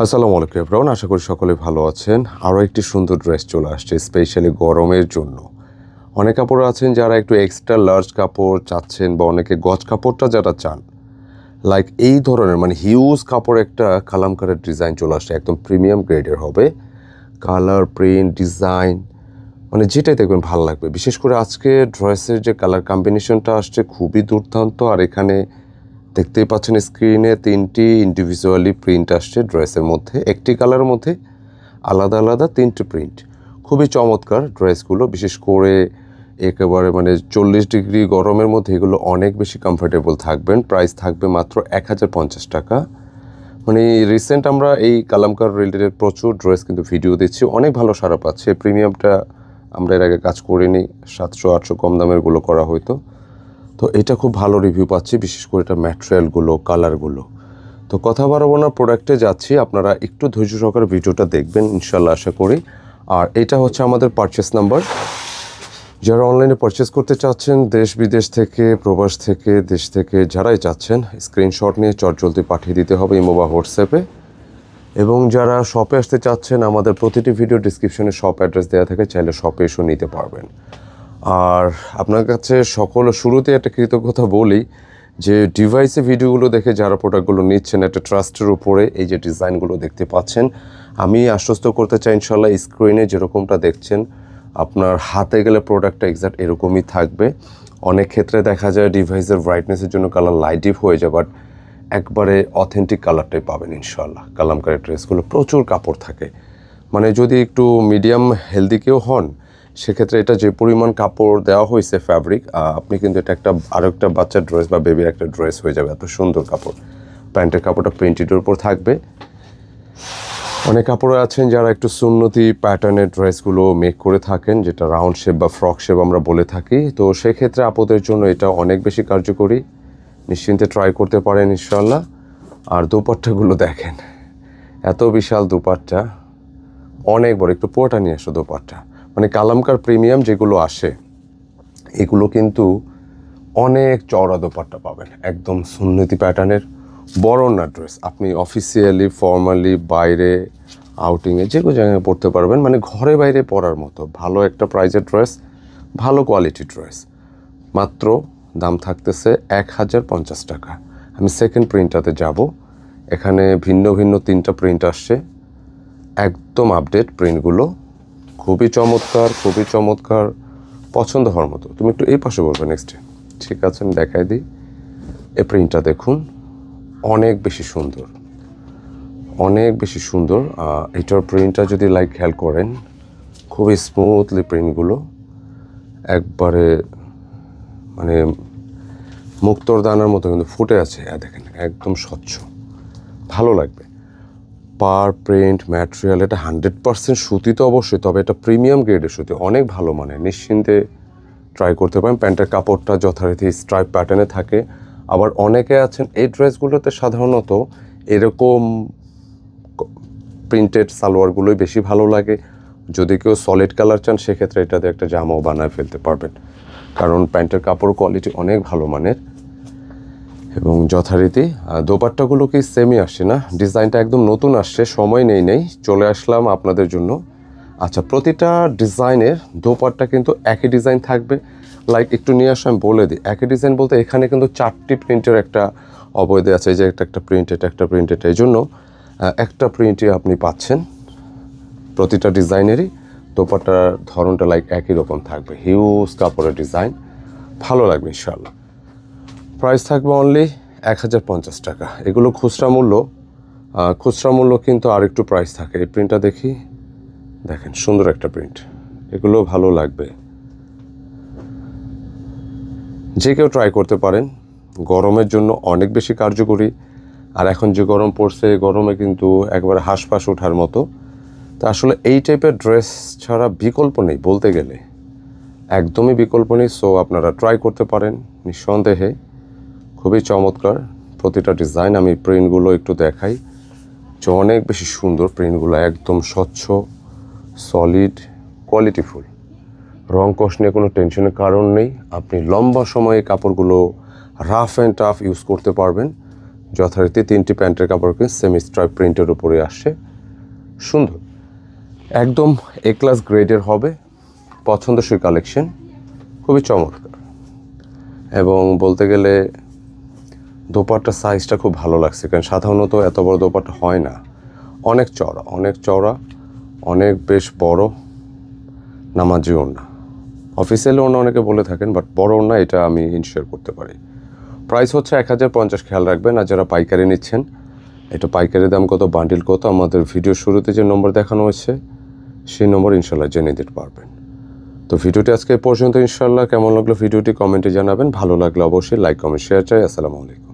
আসসালামু আলাইকুম এভরিওয়ান, আশা করি সকলে ভালো আছেন। আরও একটি সুন্দর ড্রেস চলে আসছে স্পেশালি গরমের জন্য। অনেক কাপড় আছেন যারা একটু এক্সট্রা লার্জ কাপড় চাচ্ছেন বা অনেকে গজ কাপড়টা যারা চান, লাইক এই ধরনের মানে হিউজ কাপড় একটা কালামকারের ডিজাইন চলে আসছে, একদম প্রিমিয়াম গ্রেডের হবে। কালার, প্রিন্ট, ডিজাইন মানে যেটাই দেখবেন ভালো লাগবে। বিশেষ করে আজকে ড্রেসের যে কালার কম্বিনেশনটা আসছে খুবই দুর্দান্ত। আর এখানে দেখতেই পাচ্ছেন স্ক্রিনে 3টি ইন্ডিভিজুয়ালি প্রিন্ট আসছে ড্রেসের মধ্যে, একটি কালারের মধ্যে আলাদা আলাদা 3টি প্রিন্ট। খুবই চমৎকার ড্রেসগুলো, বিশেষ করে একেবারে মানে 40 ডিগ্রি গরমের মধ্যে এগুলো অনেক বেশি কমফোর্টেবল থাকবেন। প্রাইস থাকবে মাত্র 1050 টাকা। মানে রিসেন্ট আমরা এই কালামকার রিলেটেড প্রচুর ড্রেস কিন্তু ভিডিও দিচ্ছি, অনেক ভালো সাড়া পাচ্ছে। প্রিমিয়ামটা আমরা এর আগে কাজ করিনি, 700-800 কম দামেরগুলো করা হয়তো। তো এটা খুব ভালো রিভিউ পাচ্ছি, বিশেষ করে এটা ম্যাটেরিয়ালগুলো, কালারগুলো। তো কথা বাড়াবো না, প্রোডাক্টে যাচ্ছি। আপনারা একটু ধৈর্য সহকারে ভিডিওটা দেখবেন ইনশাল্লাহ, আশা করি। আর এটা হচ্ছে আমাদের পারচেস নাম্বার। যারা অনলাইনে পারচেস করতে চাচ্ছেন, দেশ বিদেশ থেকে, প্রবাস থেকে, দেশ থেকে যারাই চাচ্ছেন, স্ক্রিনশট নিয়ে চটজলদি পাঠিয়ে দিতে হবে ইমো বা হোয়াটসঅ্যাপে। এবং যারা শপে আসতে চাচ্ছেন, আমাদের প্রতিটি ভিডিও ডিসক্রিপশনে শপ অ্যাড্রেস দেওয়া থাকে, চাইলে শপে এসেও নিতে পারবেন। আর আপনার কাছে শুরুতে একটা কৃতজ্ঞতা বলি যে ডিভাইসে ভিডিওগুলো দেখে যারা প্রোডাক্টগুলো নিচ্ছেন একটা ট্রাস্টের উপরে এই যে ডিজাইনগুলো দেখতে পাচ্ছেন, আমি আশ্বস্ত করতে চাই ইনশাল্লাহ স্ক্রিনে যেরকমটা দেখছেন আপনার হাতে গেলে প্রোডাক্টটা এক্সাক্ট এরকমই থাকবে। অনেক ক্ষেত্রে দেখা যায় ডিভাইসের ব্রাইটনেসের জন্য কালার লাইট ডিপ হয়ে যায়, বাট একবারে অথেন্টিক কালারটাই পাবেন ইনশাল্লাহ। কালামকারী ড্রেসগুলো প্রচুর কাপড় থাকে, মানে যদি একটু মিডিয়াম হেলদি কেউ হন সেক্ষেত্রে এটা যে পরিমাণ কাপড় দেওয়া হয়েছে ফ্যাব্রিক, আপনি কিন্তু এটা আরও একটা বাচ্চার ড্রেস বা বেবির একটা ড্রেস হয়ে যাবে, এত সুন্দর কাপড়। প্যান্টের কাপড়টা প্রিন্টেডের উপর থাকবে। অনেক কাপড়ে আছেন যারা একটু সুন্নতি প্যাটার্নের ড্রেসগুলো মেক করে থাকেন, যেটা রাউন্ড শেপ বা ফ্রক শেপ আমরা বলে থাকি। তো সেক্ষেত্রে আপুদের জন্য এটা অনেক বেশি কার্যকরী, নিশ্চিন্তে ট্রাই করতে পারেন ইনশাল্লাহ। আর দোপাট্টাগুলো দেখেন, এত বিশাল দোপাট্টা, অনেক বড়। একটু পুরোটা নিয়ে আসো দোপাট্টা। মানে কালামকার প্রিমিয়াম যেগুলো আসে এগুলো কিন্তু অনেক চওড়া দোপাট্টা পাবেন, একদম সুন্নতি প্যাটার্নের বড় না ড্রেস। আপনি অফিসিয়ালি, ফর্মালি, বাইরে, আউটিংয়ে যে কোনো জায়গায় পরতে পারবেন, মানে ঘরে বাইরে পরার মতো ভালো একটা প্রাইজের ড্রেস, ভালো কোয়ালিটির ড্রেস। মাত্র দাম থাকতেছে 1050 টাকা। আমি সেকেন্ড প্রিন্টটাতে যাব। এখানে ভিন্ন ভিন্ন 3টা প্রিন্ট আসছে, একদম আপডেট প্রিন্টগুলো, খুবই চমৎকার, খুবই চমৎকার, পছন্দ হওয়ার মতো। তুমি একটু এই পাশে বলবে নেক্সটে, ঠিক আছে? আমি দেখাই দিই। এই প্রিন্টটা দেখুন, অনেক বেশি সুন্দর, অনেক বেশি সুন্দর। এটার প্রিন্টটা যদি খেয়াল করেন, খুবই স্মুথলি প্রিন্টগুলো, একবারে মানে মুক্তোর দানার মতো কিন্তু ফুটে আছে। দেখেন একদম স্বচ্ছ, ভালো লাগবে। পার প্রিন্ট ম্যাটেরিয়াল, এটা 100% সুতি তো অবশ্যই, তবে এটা প্রিমিয়াম গ্রেডের সুতি, অনেক ভালো মানে, নিশ্চিন্তে ট্রাই করতে পারেন। প্যান্টের কাপড়টা যথারীতি স্ট্রাইপ প্যাটার্নে থাকে। আবার অনেকে আছেন এই ড্রেসগুলোতে সাধারণত এরকম প্রিন্টেড সালোয়ারগুলোই বেশি ভালো লাগে। যদি কেউ সলিড কালার চান সেক্ষেত্রে এটাতে একটা জামাও বানায় ফেলতে পারবেন, কারণ প্যান্টের কাপড় কোয়ালিটি অনেক ভালো মানের। এবং যথারীতি দোপাট্টাগুলো কি সেমই আসছে না, ডিজাইনটা একদম নতুন আসছে, সময় নেই চলে আসলাম আপনাদের জন্য। আচ্ছা, প্রতিটা ডিজাইনের দোপাট্টা কিন্তু একই ডিজাইন থাকবে। একটু নিয়ে আসলে আমি বলে দিই, একই ডিজাইন বলতে এখানে কিন্তু 4টি প্রিন্টের একটা অবৈধ আছে। এই যে একটা প্রিন্ট, এটা একটা প্রিন্ট, এটা এই জন্য একটা প্রিন্টই আপনি পাচ্ছেন। প্রতিটা ডিজাইনেরই দোপাট্টার ধরনটা একই রকম থাকবে, হিউজ কাপড়ের ডিজাইন, ভালো লাগবে ইনশাআল্লাহ। প্রাইস থাকবে অনলি 1050 টাকা। এগুলো খুচরা মূল্য কিন্তু আরেকটু প্রাইস থাকে। এই প্রিন্টটা দেখি, দেখেন সুন্দর একটা প্রিন্ট, এগুলো ভালো লাগবে। যে কেউ ট্রাই করতে পারেন, গরমের জন্য অনেক বেশি কার্যকরী। আর এখন যে গরম পড়ছে, গরমে কিন্তু একবারে হাঁসফাঁস ওঠার মতো। তা আসলে এই টাইপের ড্রেস ছাড়া বিকল্প নেই বলতে গেলে, একদমই বিকল্প নেই। সো আপনারা ট্রাই করতে পারেন নিঃসন্দেহে, খুবই চমৎকার প্রতিটা ডিজাইন। আমি প্রিন্টগুলো একটু দেখাই, যে অনেক বেশি সুন্দর প্রিন্টগুলো, একদম স্বচ্ছ, সলিড, কোয়ালিটিফুল। রং কষ নিয়ে কোনো টেনশনের কারণ নেই। আপনি লম্বা সময়ে কাপড়গুলো রাফ অ্যান্ড টাফ ইউজ করতে পারবেন। যথারীতি 3টি প্যান্টের কাপড় কিন্তু সেমি স্ট্রাইপ প্রিন্টের উপরে আসছে, সুন্দর, একদম এ ক্লাস গ্রেডের হবে, পছন্দসই কালেকশন, খুবই চমৎকার। এবং বলতে গেলে দোপাট্টার সাইজটা খুব ভালো লাগছে, কারণ সাধারণত এত বড় দোপাট্টা হয় না, অনেক চওড়া, অনেক বেশ বড় নামাজি ওড়না। অফিসিয়ালি ওড়না অনেকে বলে থাকেন, বাট বড় ওড়না এটা আমি ইনশিওর করতে পারি। প্রাইস হচ্ছে 1050, খেয়াল রাখবেন। আর যারা পাইকারি নিচ্ছেন, এটা পাইকারি দাম কত, বান্ডিল কত, আমাদের ভিডিও শুরুতে যে নম্বর দেখানো হয়েছে সেই নম্বর ইনশাল্লাহ জেনে দিতে পারবেন। তো ভিডিওটি আজকে এই পর্যন্ত। ইনশাল্লাহ কেমন লাগলো ভিডিওটি কমেন্টে জানাবেন, ভালো লাগলে অবশ্যই লাইক কমেন্ট শেয়ার চাই। আসসালামু আলাইকুম।